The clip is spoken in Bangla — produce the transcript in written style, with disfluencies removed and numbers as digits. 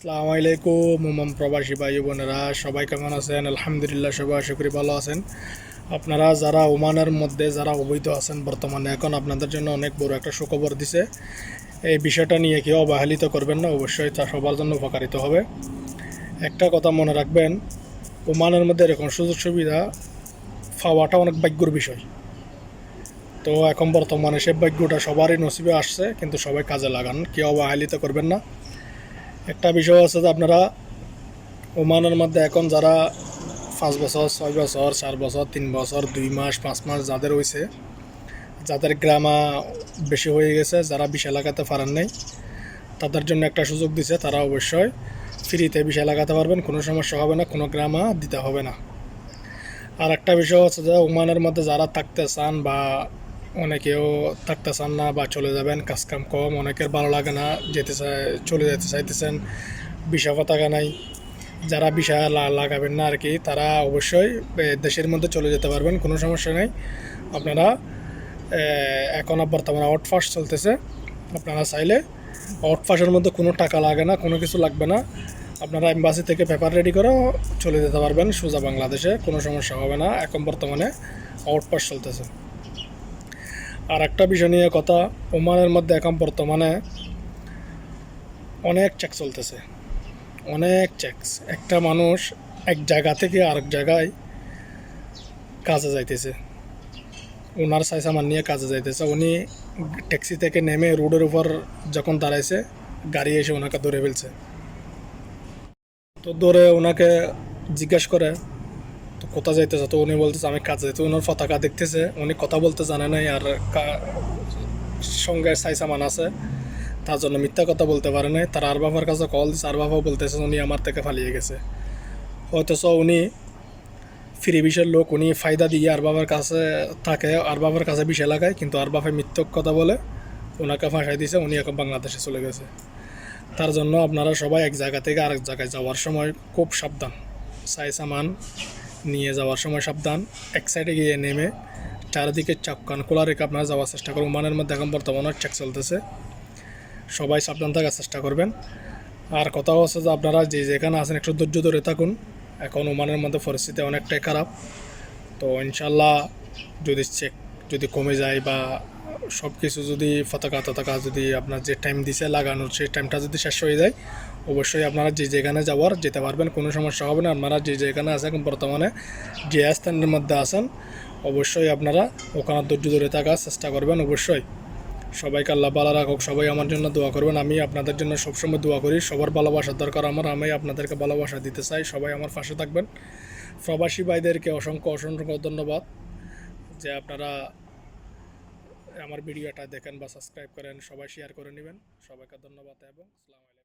আসসালামু আলাইকুম প্রবাসী ভাই বোনেরা, সবাই কেমন আছেন? আলহামদুলিল্লাহ, সবাই আশা করি ভালো আছেন। আপনারা যারা ওমানের মধ্যে যারা অবৈধ আছেন বর্তমানে, এখন আপনাদের জন্য অনেক বড় একটা সুখবর দিছে। এই বিষয়টা নিয়ে কেউ অবহেলিত করবেন না, অবশ্যই তা সবার জন্য উপকারিত হবে। একটা কথা মনে রাখবেন, ওমানের মধ্যে এরকম সুযোগ সুবিধা পাওয়াটা অনেক ভাগ্যর বিষয়। তো এখন বর্তমানে সে ভাগ্যটা সবারই নসিবে আসছে, কিন্তু সবাই কাজে লাগান, কেউ অবহেলিত করবেন না। একটা বিষয় আছে যে আপনারা ওমানের মধ্যে এখন যারা 5 বছর, 6 বছর, 4 বছর, 3 বছর, 2 মাস, 5 মাস যাদের হয়েছে, যাদের গ্রামা বেশি হয়ে গেছে, যারা বিশাল লাগাতে পারেন নাই, তাদের জন্য একটা সুযোগ দিছে। তারা অবশ্যই ফ্রিতে বিশাল লাগাতে পারবেন, কোনো সমস্যা হবে না, কোনো গ্রামা দিতে হবে না। আর একটা বিষয় হচ্ছে যে ওমানের মধ্যে যারা থাকতে চান বা অনেকেও থাকতে চান না বা চলে যাবেন, কাজকাম কম, অনেকের ভালো লাগে না, যেতে চায়, চলে যেতে চাইতেছেন, ভিসা পতাকা নাই, যারা ভিসা লাগাবেন না আর কি, তারা অবশ্যই দেশের মধ্যে চলে যেতে পারবেন, কোনো সমস্যা নেই। আপনারা এখন বর্তমানে আউটপাস চলতেছে, আপনারা চাইলে আউটপাসের মধ্যে কোনো টাকা লাগে না, কোনো কিছু লাগবে না। আপনারা এম্বাসি থেকে পেপার রেডি করে চলে যেতে পারবেন সোজা বাংলাদেশে, কোনো সমস্যা হবে না। এখন বর্তমানে আউটপাস চলতেছে। আর একটা বিষয় নিয়ে কথা, ওমানের মধ্যে এখন বর্তমানে অনেক চেক চলতেছে, অনেক চেকস। একটা মানুষ এক জায়গা থেকে আরেক জায়গায় কাজে যাইতেছে, ওনার সাইসামান নিয়ে কাজে যাইতেছে। উনি ট্যাক্সি থেকে নেমে রোডের উপর যখন দাঁড়াইছে, গাড়ি এসে ওনাকে ধরে ফেলছে। তো ধরে ওনাকে জিজ্ঞেস করে, তো কোথা যাইতেছে? তো উনি বলতেছে আমি কাজে যাইতে। ওনার পতাকা দেখতেছে, উনি কথা বলতে জানে নাই, আর সঙ্গে সাইসামান আছে, তার জন্য মিথ্যা কথা বলতে পারে নাই। তার আর বাবার কাছে কল দিচ্ছে, আর বাবা বলতেছে উনি আমার থেকে পালিয়ে গেছে। অথচ উনি ফ্রি বিষের লোক, উনি ফায়দা দিয়ে আর বাবার কাছে থাকে, আর বাবার কাছে বিষ লাগায়, কিন্তু আর বাপে মিথ্যক কথা বলে ওনাকে ফাঁসাই দিয়েছে। উনি এখন বাংলাদেশে চলে গেছে। তার জন্য আপনারা সবাই এক জায়গা থেকে আরেক জায়গায় যাওয়ার সময় খুব সাবধান, সাই সামান নিয়ে যাওয়ার সময় সাবধান। এক সাইডে গিয়ে নেমে চারিদিকে চাপ কান খোলা রেখে আপনারা যাওয়ার চেষ্টা করুন। ওমানের মধ্যে এখন বর্তমানে চেক চলতেছে, সবাই সাবধান থাকার চেষ্টা করবেন। আর কথা হচ্ছে যে আপনারা যে যেখানে আছেন একটু ধৈর্য ধরে থাকুন। এখন ওমানের মধ্যে পরিস্থিতি অনেকটাই খারাপ। তো ইনশাল্লাহ যদি চেক যদি কমে যায় বা সব কিছু যদি পতাকা যদি আপনার যে টাইম দিছে লাগানোর সেই টাইমটা যদি শেষ হয়ে যায়, অবশ্যই আপনারা যে যেখানে যাওয়ার যেতে পারবেন, কোনো সমস্যা হবে না। আপনারা যে যেখানে আছেন বর্তমানে যে স্থানের মধ্যে আছেন, অবশ্যই আপনারা ওখানে ধৈর্য ধরে থাকার চেষ্টা করবেন। অবশ্যই সবাইকে আল্লাহ ভালো রাখুক, সবাই আমার জন্য দোয়া করবেন। আমি আপনাদের জন্য সবসময় দোয়া করি, সবার ভালোবাসার দরকার আমার, আমি আপনাদেরকে ভালোবাসা দিতে চাই। সবাই আমার পাশে থাকবেন। প্রবাসী ভাইদেরকে অসংখ্য অসংখ্য ধন্যবাদ যে আপনারা আমার ভিডিওটা দেখেন বা সাবস্ক্রাইব করেন, সবাই শেয়ার করে নেবেন। সবাইকে ধন্যবাদ এবং আসসালামু আলাইকুম।